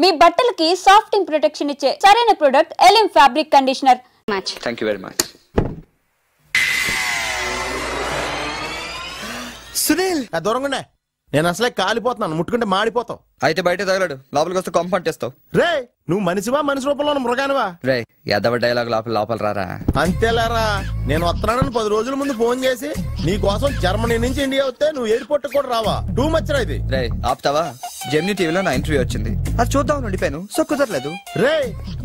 మీ బట్టలకి సాఫ్టింగ్ ప్రొటెక్షన్ ఇచ్చే సరైన ప్రొడక్ట్ ఎలిమ్ fabric conditioner. Thank you very much. Sunil దూరంగా నేను అసలే కాలిపోతున్నాను, ముట్టుకుంటే మాడిపోతావు. అయితే బయట తగలడు, లోపలికి వస్తే కొంపంటేస్తావు. రే నువ్వు మనిషివా మనిషి రూపంలో మృగానివా? రే ఎదవ డైలాగ్ లోపల రారా. అంతేలారా, నేను వస్తున్నానని 10 రోజుల ముందు ఫోన్ చేసి నీ కోసం జర్మనీ నుంచి ఇండియా వస్తే నువ్వు ఎయిర్పోర్ట్ కూడా రావా? టూ మచ్ రా ఇది. రే ఆపుతావా? జెమినీ టీవీలో నా ఇంటర్వ్యూ వచ్చింది, అది చూద్దాం ఉండిపోయాను. సో కుదరలేదు. రే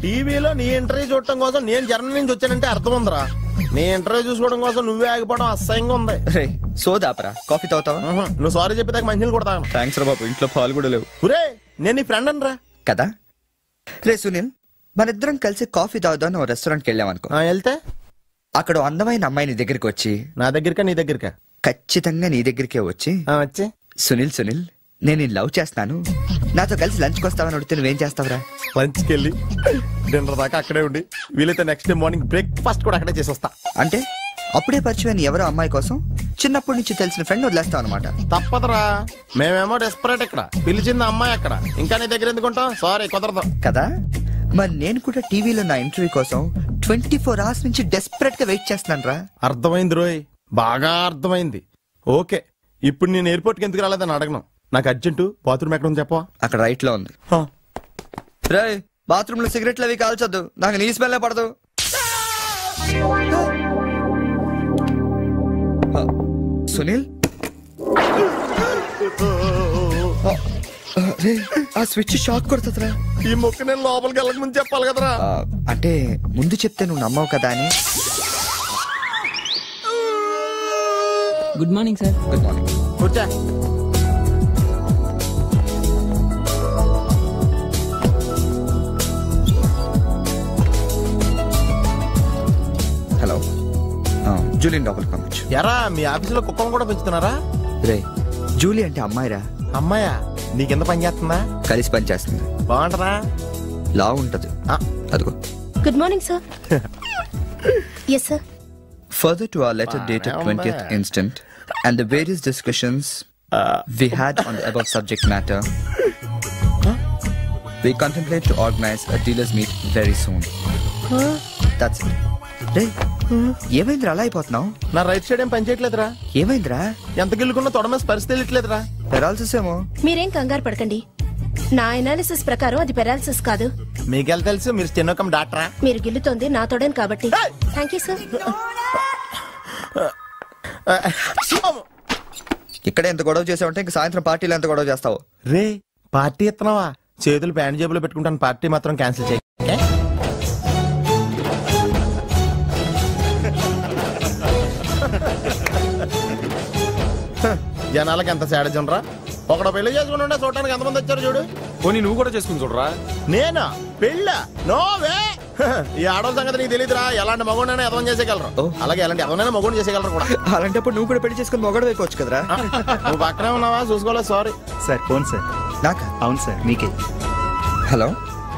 టీవీలో నీ ఇంటర్వ్యూ చూడటం కోసం నేను జర్మనీ నుంచి వచ్చానంటే అర్థం ఉందిరా. నీ ఇంటర్వ్యూ చూసుకోవడం కోసం నువ్వే ఆగిపోవడం అసహ్యంగా ఉంది. రే సోదాపరా, కాఫీ తాగుతావా? నువ్వు సారీ చెప్పేదాకా మంచినీళ్ళు కూడా తాగను. థ్యాంక్స్ రా బాబు, ఇంట్లో పాలు కూడా లేవు. రే నేను నీ ఫ్రెండ్ అని రా కదా. రే సునీల్, మనిద్దరం కలిసి కాఫీ తాగుదాం ఓ రెస్టారెంట్కి వెళ్ళామనుకో. వెళ్తే అక్కడ అందమైన అమ్మాయి నీ దగ్గరికి వచ్చి, నా దగ్గరకా నీ దగ్గరకా? ఖచ్చితంగా నీ దగ్గరికే వచ్చి వచ్చి సునీల్ నేను లవ్ చేస్తున్నాను, నాతో కలిసి లంచ్కి వస్తావని అడిగితే నువ్వేం చేస్తావురా? లంచ్కి వెళ్ళి డిన్నర్ దాకా అక్కడే ఉండి వీలైతే నెక్స్ట్ డే మార్నింగ్ బ్రేక్ఫాస్ట్ కూడా అక్కడే చేసి వస్తా. అంటే అప్పుడే పరిచయం ఎవరో అమ్మాయి కోసం చిన్నప్పటి నుంచి తెలిసిన ఫ్రెండ్ వదిలేస్తావు అనమాట. తప్పదురా, మేమేమో డెస్పరేట్ ఇక్కడ, పిలిచింది అమ్మాయి అక్కడ, ఇంకా నీ దగ్గర ఎందుకుంటాం? సారీ కుదరదు కదా. మరి నేను కూడా టీవీలో నా ఇంటర్వ్యూ కోసం 24 hours నుంచి డెస్పరేట్ గా వెయిట్ చేస్తున్నాను రా. అర్థమైంది రోయ్, బాగా అర్థమైంది. ఓకే, ఇప్పుడు నేను ఎయిర్పోర్ట్కి ఎందుకు రాలేదని అడగను. నాకు అర్జెంటు బాత్రూమ్ ఎక్కడ ఉంది చెప్పవా? అక్కడ రైట్ లో ఉంది. రే బాత్రూమ్ లో సిగరెట్లు అవి కాల్చొద్దు, నాకు నీ స్మెల్ పడదు. సునీల్ ఆ స్విచ్ షాక్ కొడుతుందిరా. ఈ మొక్క నేను లోపలికి వెళ్ళక ముందు చెప్పాలి కదరా. అంటే ముందు చెప్తే నువ్వు నమ్మవు కదా అని. Good morning sir. Good morning. కూర్చో. హలో, జూలియన్ లోపలికి పంపించు. ఎరా మీ ఆఫీసులో కుక్కను కూడా పెంచుతున్నారా? రే జూలీ అంటే అమ్మాయిరా. అమ్మాయా? నీ కింద పని చేస్తుందా? కలిసి పని చేస్తుంది. బాగుంటరా? లా ఉంటది. అదిగో. Good morning sir. Yes sir. Further to our letter dated 20th instant and the various discussions we had on the above subject matter, we contemplate to organize a dealers meet very soon. That's it. Hey, ఏమైందిరా అలా అయిపోతున్నావు? నా right side ఏం పని చేయట్లేదురా. ఏమైందిరా? ఎంత గిల్లుకున్నా తొడమే స్పర్శ తెలియట్లేదురా. Paralysis ఏమో. మీరేం కంగారు పడకండి, నా అనాలిసిస్ ప్రకారం అది పెరాలసిస్ కాదు. మీకెళ్ళ తెలుసు, మీరు స్టెనోకం డాక్టరా? మీరు గిల్లుతోంది నా తోడని కాబట్టి. Thank you sir. ఇక్కడ ఎంత గొడవ చేసావంటే ఇంక సాయంత్రం పార్టీలో ఎంత గొడవ చేస్తావు? రే పార్టీ ఇస్తున్నావా? చేతులు ప్యాంట్ జేబులో పెట్టుకుంటాను, పార్టీ మాత్రం క్యాన్సిల్ చేయ. జనాలకి ఎంత సేడజం రా. ఒకడు పెళ్లి చేసుకుంటుంటే చూడటానికి ఎంతమంది వచ్చారు చూడు. పోనీ నువ్వు కూడా చేసుకుని చూడరా. నేనా పెళ్ళ? నోవే. ఈ ఆడవాళ్ళ సంగతి నీకు తెలియదురా. ఎలాంటి మగోడైనా ఎదవం చేసేయగలరు, అలాగే ఎలాంటి ఎదవనైనా మగోడు చేసేయగలరు కూడా. అలాంటప్పుడు నువ్వు కూడా పెళ్లి చేసుకుని మొగడు వైపోవచ్చు కదరా. నువ్వు పక్కనే ఉన్నావా? చూసుకోలేదు. Sorry sir. Phone sir. నాకా? అవును సార్, మీకే. హలో.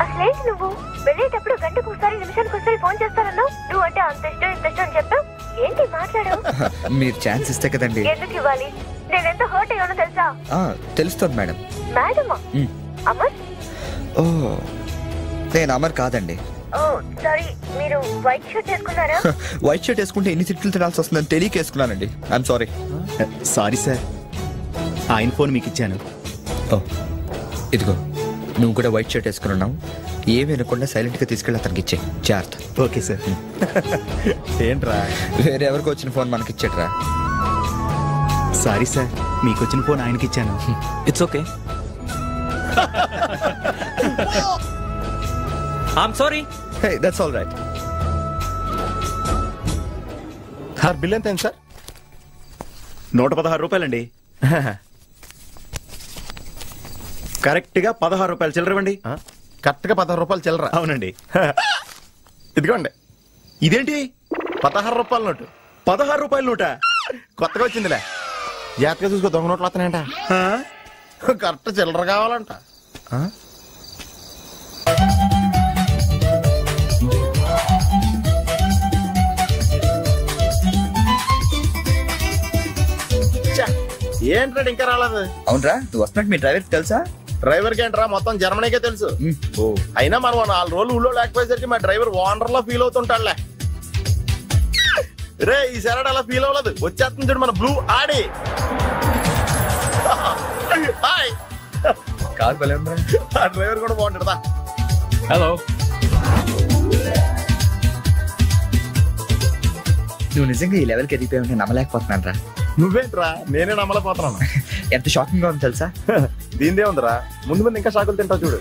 అసలేంటి నువ్వు వెళ్ళేటప్పుడు గంటకు ఒకసారి నిమిషానికి ఒకసారి ఫోన్ చేస్తానన్నావు. నువ్వు అంటే అంత ఇష్టం ఇంత ఇష్టం అని చెప్తావు. ఏంటి మాట్లాడు? మీరు ఛాన్స్ ఇస్తే కదండి. ఎందుకు ఇవ్వాలి? నేనెంత హర్ట్ అయ్యానో తెలుసా? తెలుస్తుంది మేడం. మేడమా? అమర్? ఓ నేను అమర్ కాదండి. ఓ సారీ, మీరు వైట్ షర్ట్ వేసుకున్నారా? వైట్ షర్ట్ వేసుకుంటే ఎన్ని తిట్లు తినాల్సి వస్తుందని తెలియక వేసుకున్నానండి. I'm sorry. సారీ సార్, ఆయన ఫోన్ మీకు ఇచ్చాను. ఓ ఇదిగో, నువ్వు కూడా వైట్ షర్ట్ వేసుకున్నావు. ఏమి వినకుండా సైలెంట్ గా తీసుకెళ్ళి అతనికి ఇచ్చే. జాగ్రత్త. Okay sir. ఏంట్రా వేరే ఎవరికి వచ్చిన ఫోన్ మనకి ఇచ్చేట్రా. సారీ సార్, మీకు వచ్చిన ఫోన్ ఆయనకి ఇచ్చాను. It's okay. I'm sorry. Hey that's all right. Sir bill ఎంత సార్? 116 రూపాయలండి. కరెక్ట్ గా 16 రూపాయలు చిల్లరవండి. కరెక్ట్ గా 16 రూపాయలు చిల్లర? అవునండి. ఇదిగోండి. ఇదేంటి? 16 రూపాయల నోటు. 16 రూపాయల నోట? కొత్తగా వచ్చిందిలే. జాగ్రత్తగా చూసుకో, దొంగ నోట్లు వస్తున్నాయంట. కరెక్ట్ చిల్లర కావాలంట. ఏంట్రా ఇంకా రాలేదు? అవునరా, నువ్వు వస్తున్నట్టు మీ డ్రైవర్కి తెలుసా? డ్రైవర్ కి ఏంట్రా మొత్తం జర్మనీకే తెలుసు. అయినా మనం 4 రోజులు ఊళ్ళో లేకపోయేసరికి మా డ్రైవర్ వాండర్ లో ఫీల్ అవుతుంటాడులే. రే ఈ సరడ్ అలా ఫీల్ అవ్వలేదు, వచ్చేస్తుంది చూడు మన బ్లూ ఆడి. హాయ్. కార్ బలే ఉందా? ఆ డ్రైవర్ కూడా బాగుంటాడా? హలో. నువ్వు నిజంగా ఈ లెవెల్కి ఎదిగిపోయి నమ్మలేకపోతున్నాను రా. నువ్వేంట్రా, నేనే నమ్మలేకపోతున్నాను. ఎంత షాకింగ్ గా ఉంది తెలుసా? దీనిదే ఉందిరా, ముందు ముందు ఇంకా షాకులు తింటావు చూడు.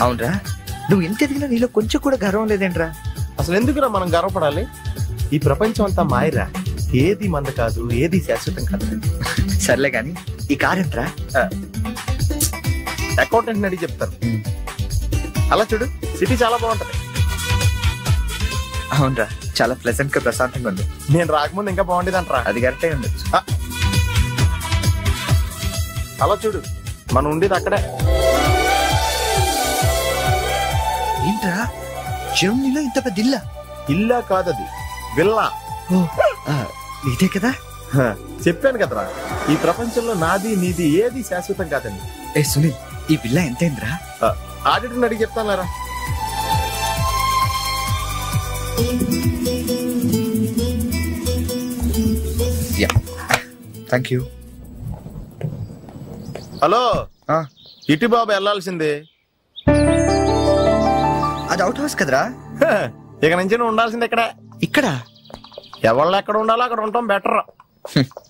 అవునరా, నువ్వు ఎంత ఎదిగినా నీలో కొంచెం కూడా గర్వం లేదేంట్రా? అసలు ఎందుకురా మనం గర్వపడాలి? ఈ ప్రపంచం అంతా మాయరా, ఏది మంద కాదు, ఏది శాశ్వతం కాదు. సర్లే గాని ఈ కార్ ఎంట్రా? అకౌంటెంట్ అడిగి చెప్తారు. అలా చూడు, సిటీ చాలా బాగుంటది. అవునరా, చాలా ప్లెజెంట్ గా ప్రశాంతంగా ఉంది. నేను రాకముందు ఇంకా బాగుండేదంటరా. అది కరెక్టే ఉండొచ్చు. అలా చూడు, మనం ఉండేది అక్కడే. ఏంట్రా, జర్మనీలో ఇంత పెద్ద ఇల్లా? ఇల్లా కాదది, విల్లా. ఇదే కదా? చెప్పాను కదరా, ఈ ప్రపంచంలో నాది నీది ఏది శాశ్వతం కాదండి. ఏ సునీల్, ఈ విల్లా ఎంతైందిరా? ఆడిటర్ అడిగి చెప్తాను. Thank you. హలో, ఇటు బాబు వెళ్ళాల్సింది. అది అవుట్ హౌస్ కదరా? ఇక నుంచి నువ్వు ఉండాల్సింది ఇక్కడే. ఇక్కడ ఎవళ్ళు ఎక్కడ ఉండాలో అక్కడ ఉంటాం బెటర్.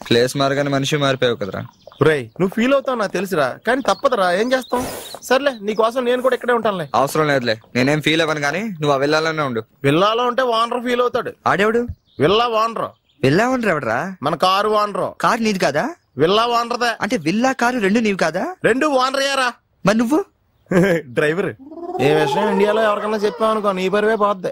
ప్లేస్ మారగానే మనిషి మారిపోయావు కదరా. రేయ్, నువ్వు ఫీల్ అవుతావు నాకు తెలుసురా, కానీ తప్పదురా, ఏం చేస్తాం. సర్లే, నీకోసం నేను కూడా ఇక్కడే ఉంటానులే. అవసరం లేదులే, నేనేం ఫీల్ అవ్వను కానీ నువ్వు ఆ విల్లాలోనే ఉండు. విల్లాలో ఉంటే వానర్ ఫీల్ అవుతాడు. ఆడేవాడు? Villa owner. విల్లా ఓనర్ ఎవడరా? మన కారు వానరు. కారు నీది కాదా? విల్లా వానరదే. అంటే విల్లా కారు రెండు నీవి కాదా? రెండు వానరయ్యారా. మరి నువ్వు? డ్రైవర్. ఏ విషయం ఇండియాలో ఎవరికన్నా చెప్పావనుకో నీ పరివే పోద్ది.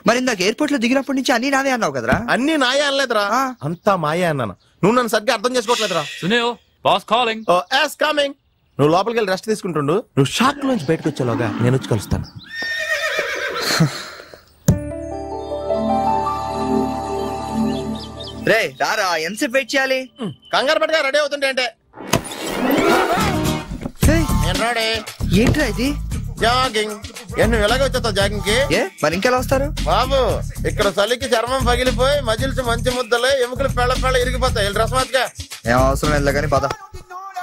మరి ఇందాక ఎయిర్పోర్ట్ లో దిగినప్పటి నుంచి అన్ని నావే అన్నావు కదరా? అన్ని నాయే అనలేదురా, అంతా మాయే అన్నాను. నువ్వు నన్ను సరిగ్గా అర్థం చేసుకోవట్లేదురా. Sunil, boss calling. Oh yes coming. నువ్వు లోపలికి వెళ్ళి రెస్ట్ తీసుకుంటుండు. నువ్వు షాక్ నుంచి బయటకు వచ్చేలోగా నేను వచ్చి కలుస్తాను. రే రారా, ఎంతసేపు వెయిట్ చేయాలి? కంగారు పట్టుగా రెడీ అవుతుంటే అంటే ఏంట్రా ఇది? జాగింగ్. నువ్వు ఎలాగ వచ్చేస్తావు జాగింగ్ కి? మరి ఇంకెలా వస్తారు బాబు? ఇక్కడ చలికి చర్మం పగిలిపోయి మజిల్స్ మంచి ముద్దలే, ఎముకలు పెళ్ళ పెళ్ళ ఇరిగిపోతాయి. డ్రెస్ మార్చుగా. ఏం అవసరం లేదు కానీ పద.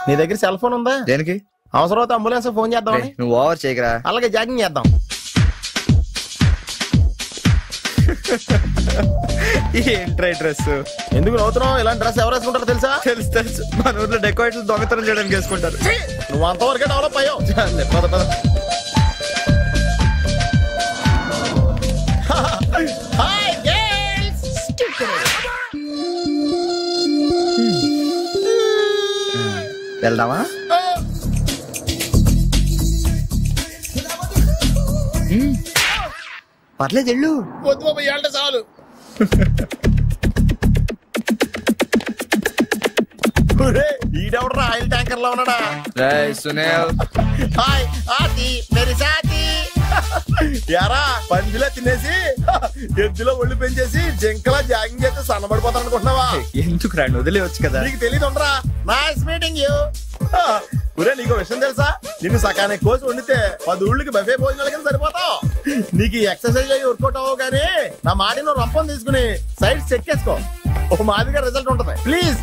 నీ దగ్గర సెల్ ఫోన్ ఉందా? దేనికి? అవసరం అయితే అంబులెన్స్ ఫోన్ చేద్దాం. నువ్వు ఓవర్ చేయకరా. అలాగే జాగింగ్ చేద్దాం. ఏంట్రా డ్రెస్? ఎందుకు నవ్వుతున్నావు? ఇలాంటి డ్రెస్ ఎవరు వేసుకుంటారో తెలుసా? తెలుసు, మన ఊర్లో డెకరేట్లు దొంగతనం చేయడానికి వేసుకుంటారు. నువ్వు అంతవరకే డెవలప్ అయ్యావు. పద పద. వెళ్దామా? పర్లేదు వెళ్ళు. వద్దు బాబు, ఇవాళ చాలు. ఈడెవడరా ఆయిల్ ట్యాంకర్ లో ఉన్నాడా? సునీల్. హాయ్ ఆతి మేరీ సాతి. యారా, పందిలా తినేసి ఎద్దులో ఒళ్ళు పెంచేసి జింకలా జాగింగ్ చేస్తే సన్నబడిపోతాను అనుకుంటున్నావా? ఎందుకు రా, వదిలేవచ్చు కదా. నీకు తెలియదు ఉండరా. Nice meeting you. ఒరే, నీకు విషయం తెలుసా? నిన్ను సకానికి కోసి వండితే 10 ఊళ్ళకి బఫే భోజనాల కింద సరిపోతావు. నీకు ఎక్సర్సైజ్ అయ్యి వర్కౌట్ అవ్వవు కానీ నా మాట నువ్వు రంపం తీసుకుని సైడ్ చెక్ చేసుకో. ఒక మాదిరిగా రిజల్ట్ ఉంటుంది. ప్లీజ్.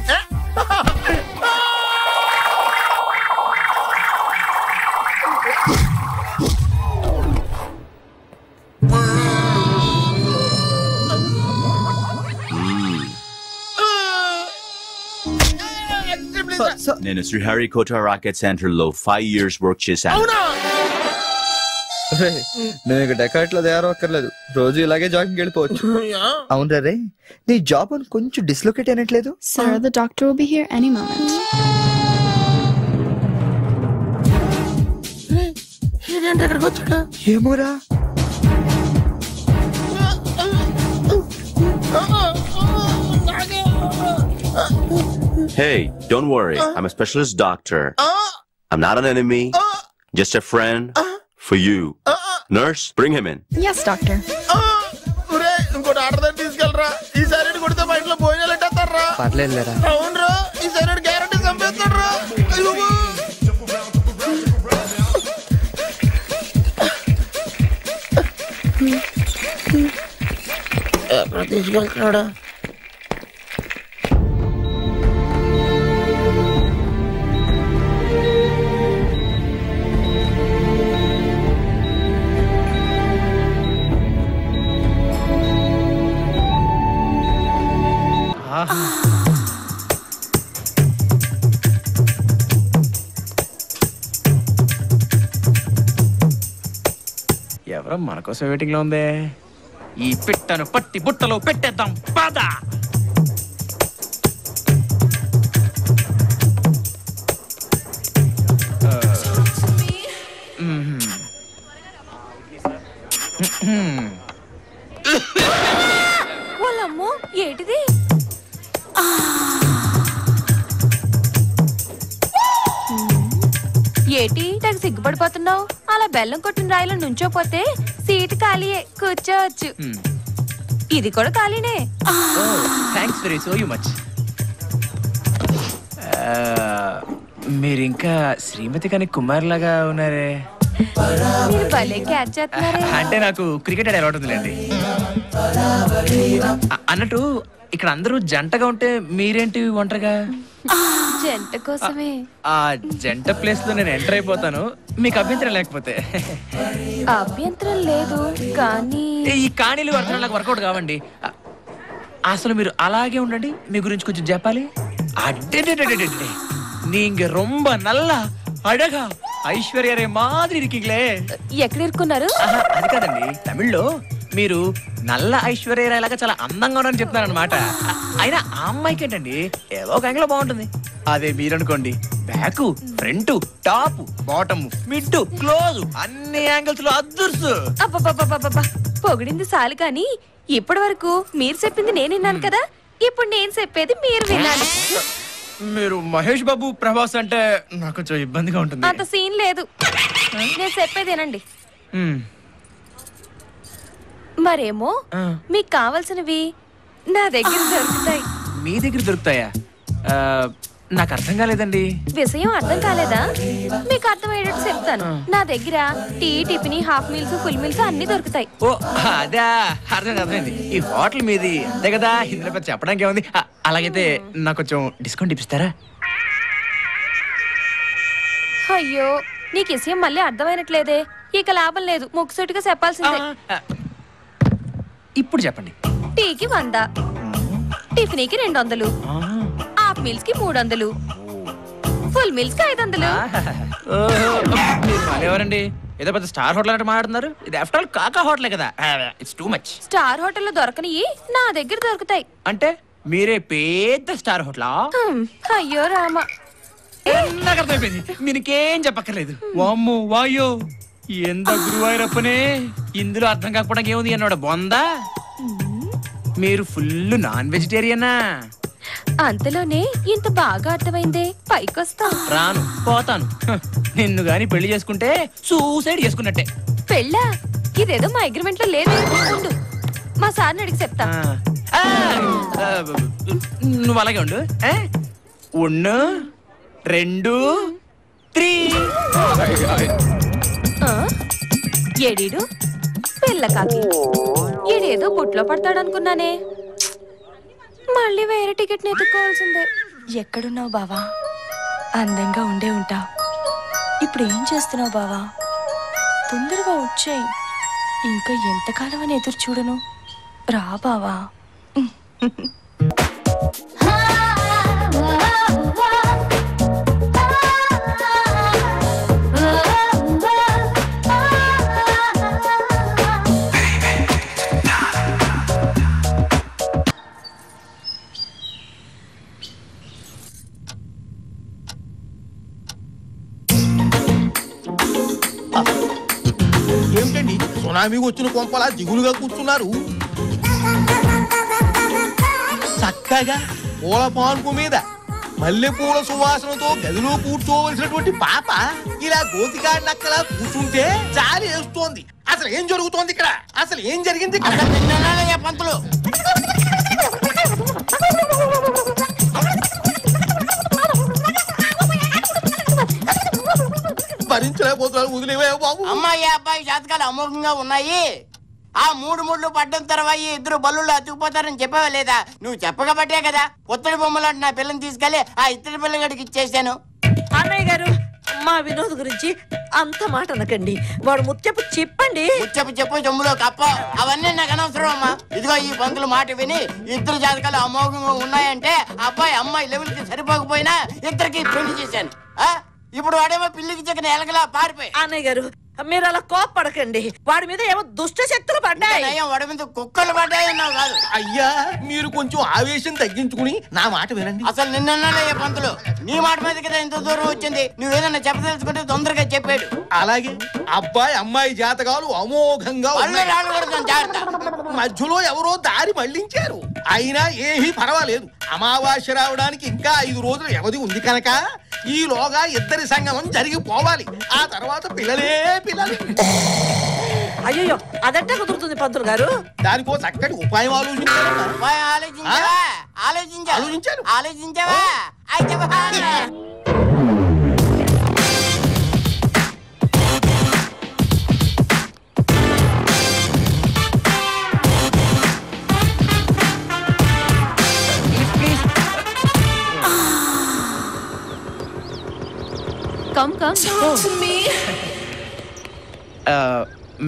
నేను శ్రీహరికోట రాకెట్ సెంటర్ లో 5 years వర్క్ చేశాను. నేను ఇక డెకాట్ లో తయారవక్కర్లేదు, రోజు ఇలాగే జాగింగ్ వెళ్ళిపోవచ్చు. అవును రే, నీ జాబ్ అని కొంచెం dislocate అయినట్లేదు? Sir, the doctor will be here any moment. ఏమోరా. Hey, don't worry. I'm a specialist doctor. I'm not an enemy. Just a friend for you. Nurse, bring him in. Yes, doctor. ఇంకోటి order తీసుకెళ్ళరా. ఈసారి కొడితే మా ఇంట్లో భోజనాలు ఎట్టేస్తారా? పర్లేదులేరా. అవునరా, ఈసారి guarantee చంపేస్తాడు. ఎక్కడ తీసుకెళ్తున్నాడా? ఎవరో మన కోసం వెయిటింగ్ లో ఉందే. ఈ పిట్టను పట్టి బుట్టలో పెట్టేద్దాం పద. వాళ్ళమ్మో ఏంటిది? ఏటి తెగ సిగ్గుపడిపోతున్నావు? అలా బెల్లం కొట్టిన రాయిలో నుంచోపోతే సీటు ఖాళీయే, కూర్చోవచ్చు. ఇది కూడా ఖాళీనే. Thanks very so much. మీరు ఇంకా శ్రీమతి కానీ కుమార్ లాగా ఉన్నారే. మీరు భలే క్యాచ్ చేస్తున్నారే. అంటే నాకు క్రికెట్ ఆడే అలవాటు ఉందిలేండి. అన్నట్టు ఇక్కడ అందరూ జంటగా ఉంటే మీరేంటి ఒంటరిగా? జంట కోసమే. ఆ జంట ప్లేస్ లో నేను ఎంటర్ అయిపోతాను, మీకు అభ్యంతరం లేకపోతే. అభ్యంతరం లేదు కానీ ఈ కాణీలు వర్తనాలు నాకు వర్కౌట్ కావండి. అసలు మీరు అలాగే ఉండండి, మీ గురించి కొంచెం చెప్పాలి. అడ్డే நீங்க ரொம்ப நல்லா అడగా ఐశ్వర్యరే మాదిరి ఇరికింగ్లే. ఎక్కడ ఇరుక్కున్నారు? అది కాదండి, తమిళ్లో మీరు నల్ల ఐశ్వర్య లాగా చాలా అందంగా ఉన్నారని చెప్తున్నారనమాట. అయినా ఆ అమ్మాయికి ఏంటండి ఏదో ఒక యాంగిల్ బాగుంటుంది. అదే మీరనుకోండి, back front top bottom mid close అన్ని యాంగిల్స్ లో అదృర్సు. అబ్బబ్బబ్బబ్బబ్బా, పొగిడింది చాలు కానీ ఇప్పటి వరకు మీరు చెప్పింది నేను విన్నాను కదా, ఇప్పుడు నేను చెప్పేది మీరు వినాలి. మీరు మహేష్ బాబు ప్రభాస్ అంటే నాకు కొంచెం ఇబ్బందిగా ఉంటుంది. అంత సీన్ లేదు, నేను చెప్పేది వినండి. మరేమో మీకు కావాల్సినవి నా దగ్గర దొరుకుతాయి. మీ దగ్గర దొరుకుతాయా? నాకు అర్థం కాలేదండి. విషయం అర్థం కాలేదా? మీకు అర్థమయ్యేటట్టు చెప్తాను. నా దగ్గర tea, tiffin, half meals, full meals అన్ని దొరుకుతాయి. ఓ అదా, అర్థమైంది. ఈ హోటల్ మీది అంతే కదా, ఇందులో పెద్ద చెప్పడానికి ఏముంది. అలాగైతే నాకు కొంచెం డిస్కౌంట్ ఇప్పిస్తారా? అయ్యో, నీకు విషయం మళ్ళీ అర్థమైనట్లేదే. ఇక లాభం లేదు, ముక్కుసూటిగా చెప్పాల్సిందే. ఇప్పుడు చెప్పండి. టీకి 100, టిఫిన్కి 200, హాఫ్ మీల్స్ కి 300, ఫుల్ మీల్స్ కి 500. ఎవరండి ఏదో పెద్ద స్టార్ హోటల్ అంటే మాట్లాడుతున్నారు? ఇది ఆఫ్టర్ ఆల్ కాకా హోటలే కదా. It's too much. స్టార్ హోటల్లో దొరకనివి నా దగ్గర దొరుకుతాయి. అంటే మీరే పెద్ద స్టార్ హోటలా? అయ్యో రామా, నాకు అర్థమైపోయింది, మీకేం చెప్పక్కర్లేదు. వామ్మో వాయో, ఎంత గురువాయూరప్పనే, ఇందులో అర్థం కాకపోవడానికి ఏముంది అన్నాడు బొందా. మీరు ఫుల్ నాన్ వెజిటేరియనా? అంతలోనే ఇంత బాగా అర్థమైందే, పైకొస్తా. రాను, పోతాను. నిన్ను గాని పెళ్లి చేసుకుంటే సూసైడ్ చేసుకున్నట్టే. పెళ్ళా? ఇదేదో మా అగ్రిమెంట్ లో లేదు. ఉండు, మా సార్ని అడిగి చెప్తా. నువ్వు అలాగే ఉండు. 1 2 3. ఏడీడు పిల్ల కాకి, ఈడేదో బుట్లో పడతాడనుకున్నానే. మళ్ళీ వేరే టికెట్ ని ఎత్తుకోవాల్సిందే. ఎక్కడున్నావు బావా? అందంగా ఉండే ఉంటావు. ఇప్పుడు ఏం చేస్తున్నావు బావా? తొందరగా వచ్చేయ్. ఇంకా ఎంతకాలం అని ఎదురు చూడను. రా బావా. ఏమిటండి సునామీ వచ్చిన కొంపలా దిగులుగా కూర్చున్నారు? చక్కగా పూల పాన్పు మీద మల్లెపూల సువాసనతో గదిలో కూర్చోవలసినటువంటి పాప ఇలా గోతికాడి నక్కలా కూర్చుంటే జాలి వేస్తోంది. అసలు ఏం జరుగుతోంది ఇక్కడ? అసలు ఏం జరిగింది పంతులు? భరించలేకపోతున్నాను, వదిలేవే బాబు. అమ్మాయి అబ్బాయి జాతకాలు అమోఘంగా ఉన్నాయి. ఆ 3 ముళ్ళు పడ్డం తర్వాత ఇద్దరు బల్లుళ్ళు అతుకుపోతారని చెప్పావా లేదా? నువ్వు చెప్పకబట్టే కదా పుత్తడి బొమ్మలాంటి నా పిల్లని తీసుకెళ్లి ఆ ఇత్తడి పిల్లగడికి ఇచ్చేసాను. అన్నయ్య గారు, మా వినోద్ గురించి అంత మాట అనకండి. వాడు ముత్యపు చెప్పండి. ముత్యపు చెప్పు చెమ్ములో కప్ప అవన్నీ నాకు అనవసరం అమ్మా. ఇదిగో ఈ పంతులు మాట విని ఇద్దరు జాతకాలు అమోఘంగా ఉన్నాయంటే అబ్బాయి అమ్మాయి లెవెల్ కి సరిపోకపోయినా ఇద్దరికి పెళ్లి చేశాను. ఇప్పుడు వాడేమో పిల్లికి చెక్కిన ఎలగలా పారిపోయి. అన్నయ్య గారు, మీరు అలా కోప్పడకండి. వాడి మీద ఏమో దుష్ట శక్తులు పడ్డాయి. వాడి మీద కుక్కలు పడ్డాయి అన్నావు కాదు. అయ్యా, మీరు కొంచెం ఆవేశం తగ్గించుకుని నా మాట వినండి. అసలు నిన్నయ్యే పంతులు నీ మాట మీద కదా ఇంత దూరం వచ్చింది. నువ్వేదన్నా చెప్పదలుచుకుంటే తొందరగా చెప్పాడు. అలాగే అబ్బాయి అమ్మాయి జాతకాలు అమోఘంగా మధ్యలో ఎవరో దారి మళ్లించారు. అయినా ఏమీ పర్వాలేదు. అమావాస్య రావడానికి ఇంకా 5 రోజులు వ్యవధి ఉంది కనుక ఈలోగా ఇద్దరి సంగమం జరిగిపోవాలి. ఆ తర్వాత పిల్లలే పిల్లలు. అయ్యో, అదంటే కుదురుతుంది పంతులు గారు. దానికో చక్కటి ఉపాయం ఆలోచించావా?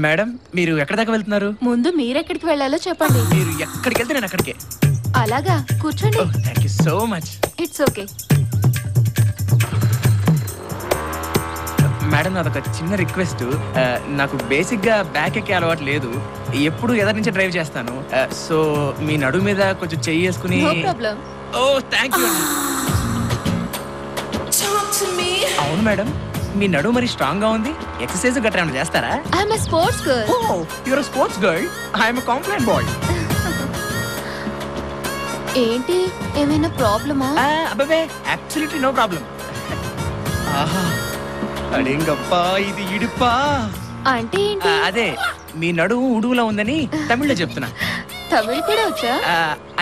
మేడం, మీరు ఎక్కడి దాకా వెళ్తున్నారు? ముందు మీరెక్కడికి వెళ్ళాలో చెప్పండి. మీరు ఎక్కడికి వెళ్తే నేను అక్కడికే. అలాగా, కూర్చోండి. Thank you so much. It's okay. Madam, నాదొక చిన్న రిక్వెస్ట్. నాకు బేసిక్ గా బ్యాక్ ఎక్కే అలవాటు లేదు. ఎప్పుడు ఎదరి నుంచి డ్రైవ్ చేస్తాను. సో మీ నడు మీద కొంచెం చెయ్యి వేసుకుని. Oh thank you. అవును మేడం, మీ నడు మరి స్ట్రాంగ్ గా ఉంది. ఎక్సర్సైజ్ గట్రా ఏమైనా చేస్తారా? I'm a sports girl. Oh, your sports girl. I'm a complaint boy. ఏంటి, ఏమైనా ప్రాబ్లమా? అబ్బే, అబ్సల్యూట్లీ నో ప్రాబ్లం. ఆహా, అడేంగప్పా, ఇది ఇడుపా. అంటే ఏంటి? అదే, మీ నడుము ఉడువులా ఉందని తమిళ్లో చెప్తున్నా. తమిళ్ కూడా వచ్చా?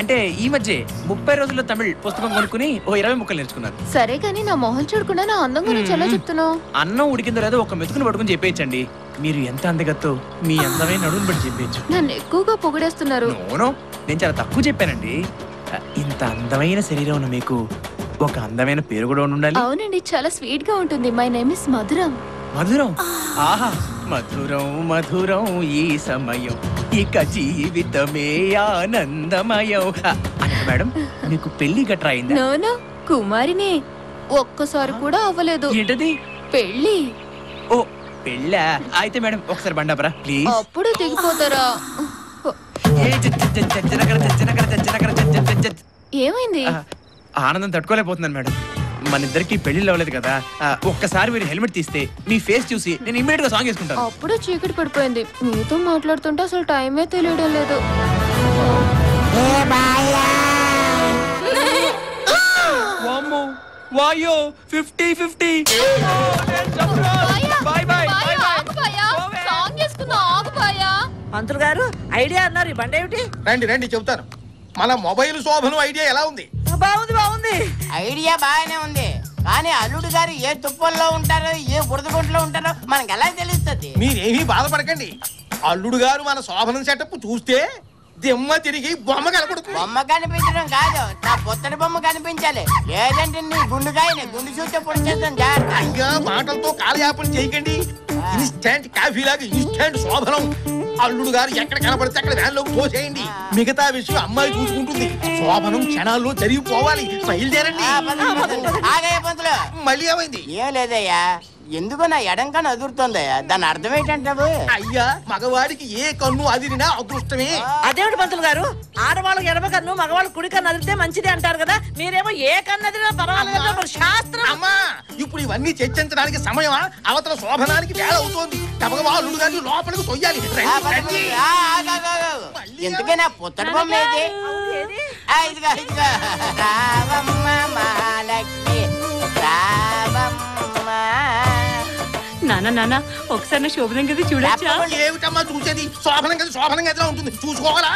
అంటే ఈ మధ్య 30 రోజుల్లో తమిళ్ పుస్తకం కొనుక్కుని ఓ 20 ముక్కలు నేర్చుకున్నాను. సరే కానీ నా మొహం చూడకుండా నా అందం గురించి ఎలా చెప్తున్నావు? అన్నం ఉడికిందో లేదో ఒక మెతుకుని పట్టుకుని చెప్పేయచ్చండి. మీరు ఎంత అందగత్తో మీ అందమైన నడుముని బట్టి చెప్పేయచ్చు. నన్ను ఎక్కువగా పొగిడేస్తున్నారు. నోనో, నేను చాలా తక్కువ చెప్పానండి. ఇంత అందమైన శరీరం ఉన్న మీకు ఒక అందమైన పేరు కూడా ఉండాలి. అవునండి, చాలా స్వీట్ గా ఉంటుంది. మై నేమ్ ఇస్ మధురం. మధురం? ఆహా, మధురం మధురం ఈ సమయం, ఇక జీవితమే ఆనందమయం. అంటే మేడం, మీకు పెళ్లి గట్రా అయిందా? నోనో, కుమారినే. ఒక్కసారి కూడా అవ్వలేదు. ఏంటది? పెళ్లి. ఓ, పెళ్ళా? అయితే మేడం ఒకసారి బండాపరా ప్లీజ్. అప్పుడు దిగిపోతారా? ఏమైంది? ఆనందం తట్టుకోలేకపోతున్నాను మేడం. మన ఇద్దరికి పెళ్లిళ్ళు అవ్వలేదు కదా. ఒక్కసారి మీరు హెల్మెట్ తీస్తే మీ ఫేస్ చూసి నేను ఇమ్మీడియట్ గా సాంగ్ వేసుకుంటాను. అప్పుడు చీకటి పడిపోయింది. మీతో మాట్లాడుతుంటే అసలు టైమే తెలియడం లేదు. వాయో 50-50. పంతులు గారు, ఐడియా అన్నారు. ఈ బండి ఏమిటి? రండి రండి చెబుతాను. మన మొబైల్ శోభను ఐడియా ఎలా ఉంది? బాగుంది. ఐడియా బాగానే ఉంది, కానీ అల్లుడు గారు ఏ తుప్పల్లో ఉంటారో ఏ బురదగుంట్లో ఉంటారో మనకు ఎలా తెలుస్తుంది? మీరేమీ బాధపడకండి. అల్లుడు గారు మన శోభనం సెటప్ చూస్తే దిమ్మ తిరిగి బొమ్మ కనపడుతుంది. బొమ్మ కనిపించడం కాదు, నా పొత్తడి బొమ్మ కనిపించాలి. లేదంటే నీ గుండుకాయని గుండు చూస్తే పొడి చేస్తాను. జాగ్రత్త. అయ్యా, మాటలతో కాలయాపన చేయకండి. ఇన్స్టెంట్ కాఫీ లాగా ఇన్స్టెంట్ శోభనం. అల్లుడు గారు ఎక్కడ కనపడితే అక్కడ వ్యాన్లోకి తోసేయండి. మిగతా విషయం అమ్మాయి చూసుకుంటుంది. శోభనం క్షణాల్లో జరిగిపోవాలి. బయలుదేరండి. మళ్ళీ ఏమైంది? ఏం లేదయ్యా, ఎందుకో నా ఎడం కన్ను అదురుతుందయ్యా. దాని అర్థం ఏంటంటావు? అయ్యా, మగవాడికి ఏ కన్ను అదిరినా అదృష్టమే. అదేమిటి పంతులు గారు, ఆడవాళ్ళకి ఎడమ కన్ను మగవాళ్ళకి కుడి కన్ను అదిరితే మంచిది అంటారు కదా. మీరేమో ఏ కన్ను అదిరినా పర్వాలేదు శాస్త్రం. అమ్మా, ఇప్పుడు ఇవన్నీ చర్చించడానికి సమయమా? అవతల శోభనానికి వేళ అవుతోంది. గబగబా అల్లుడు గారిని లోపలికి తొయ్యాలి. ఎందుకైనా పొత్తడి బొమ్మ ఏది? ఇదిగా ఇదిగా రావమ్మ మహాలక్ష్మి రావమ్మ. నాన్న ఒకసారి నా శోభనం గది చూడొచ్చా? ఏమిటమ్మా చూసేది? శోభనం గది శోభనం గదిలో ఉంటుంది, చూసుకోవాలా?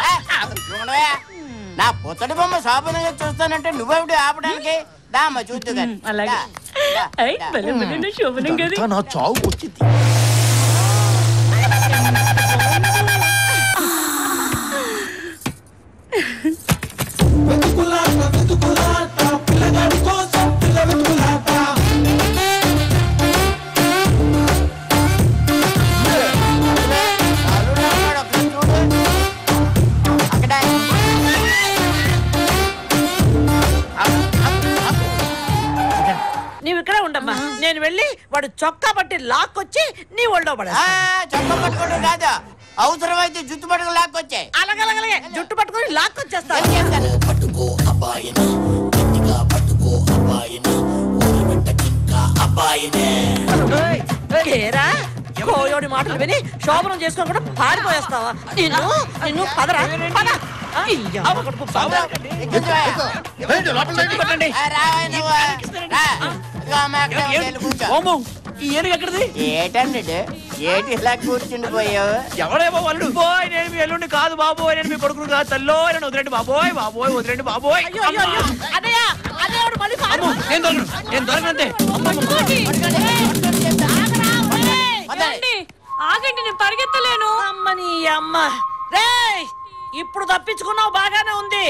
నా పొత్తడి బొమ్మ శోభనంగా చూస్తానంటే నువ్వెవడు ఆపడానికి? దామ్మ చూద్దు. అలాగే. శోభనం గారి నా చావు వచ్చింది. నీవు ఇక్కడే ఉండమ్మా, నేను వెళ్ళి వాడు చొక్కా పట్టి లాక్కొచ్చి నీ ఒళ్ళో పడ. చొక్కా పట్టుకోవడం కాదు, అవసరమైతే జుట్టు పట్టుకు లాక్కొచ్చాయి. అలాగే జుట్టు పట్టుకొని లాక్కొచ్చేస్తాను. పట్టుకో అబ్బాయిని, గట్టిగా పట్టుకో అబ్బాయిని, అబ్బాయినే. ఏరా కోయోడి మాటలు విని శోభనం చేసుకొని కూడా పారిపోయేస్తావా? నిన్ను పదరా పద. ఏటండి ఏటి ఇలా కూర్చుండిపోయావు? ఎవడేమో వాళ్ళు బాయ్, నేను మీ ఎల్లుండి కాదు బాబోయ్, నేను మీ కొడుకును కాదు తల్లో, నేను వదిలేండి బాబోయ్, బాబోయ్ వదిలేండి బాబోయ్. నేను దొరకనంతే. ఆగండి, నేను పరిగెత్తలేను. అమ్మని అమ్మ రే, ఇప్పుడు తప్పించుకున్నావు, బాగానే ఉంది.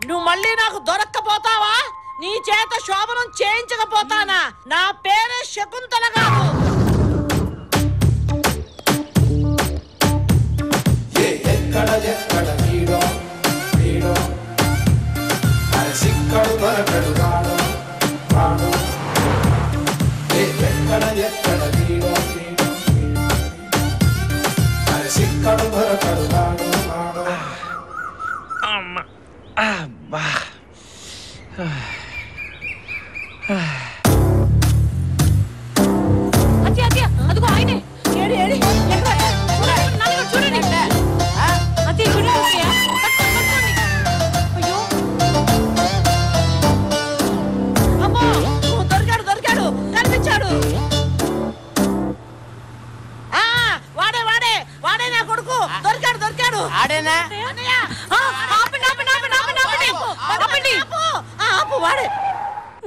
నువ్వు మళ్ళీ నాకు దొరక్కపోతావా? నీ చేత శోభనం చేయించకపోతానా? నా పేరే శకుంతల కాదు. అదిగో ఆయనే. చూడండి అదే చూడండి. అయ్యో అమ్మో, దొరికాడు కనిపించాడు. వాడే నా కొడుకు. దొరికాడు. ఆడేనా? వాడే.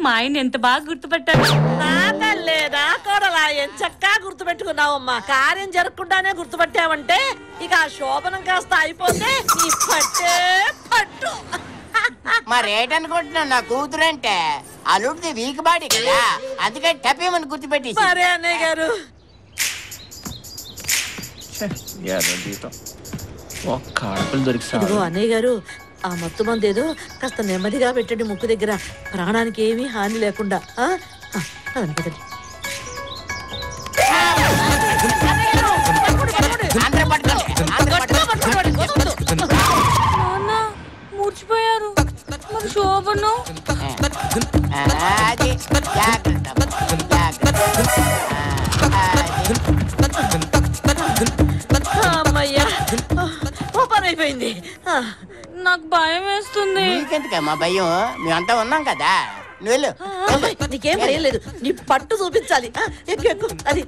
మా ఆయన ఎంత బాగా గుర్తుపట్టాడు. లేదా కోడలా ఎంచక్కా గుర్తుపెట్టుకున్నావమ్మా. కార్యం జరగకుండానే గుర్తుపట్టావంటే ఇక ఆ శోభనం కాస్త అయిపోతే నీ పట్టే పట్టు. మరేటనుకుంటున్నావు? నా కూతురంటే అల్లుడిది వీక్ బాడీ కదా, అందుకే టపేమని గుర్తుపెట్టి. సరే అన్నయ్య గారు. ఇదిగో అన్నయ్య గారు, ఆ మత్తు మంది ఏదో కాస్త నెమ్మదిగా పెట్టండి ముక్కు దగ్గర, ప్రాణానికి ఏమీ హాని లేకుండా. మూర్చిపోయారు. మరి శోభను అమ్మయ్యా, ఓపెన్ అయిపోయింది. నాకు భయం వేస్తుంది. నీకెందుకమ్మా భయం? మేమంతా ఉన్నాం కదా, నువ్వు వెళ్ళు. నీకేం భయం లేదు, నీ పట్టు చూపించాలి. ఎక్కు అది.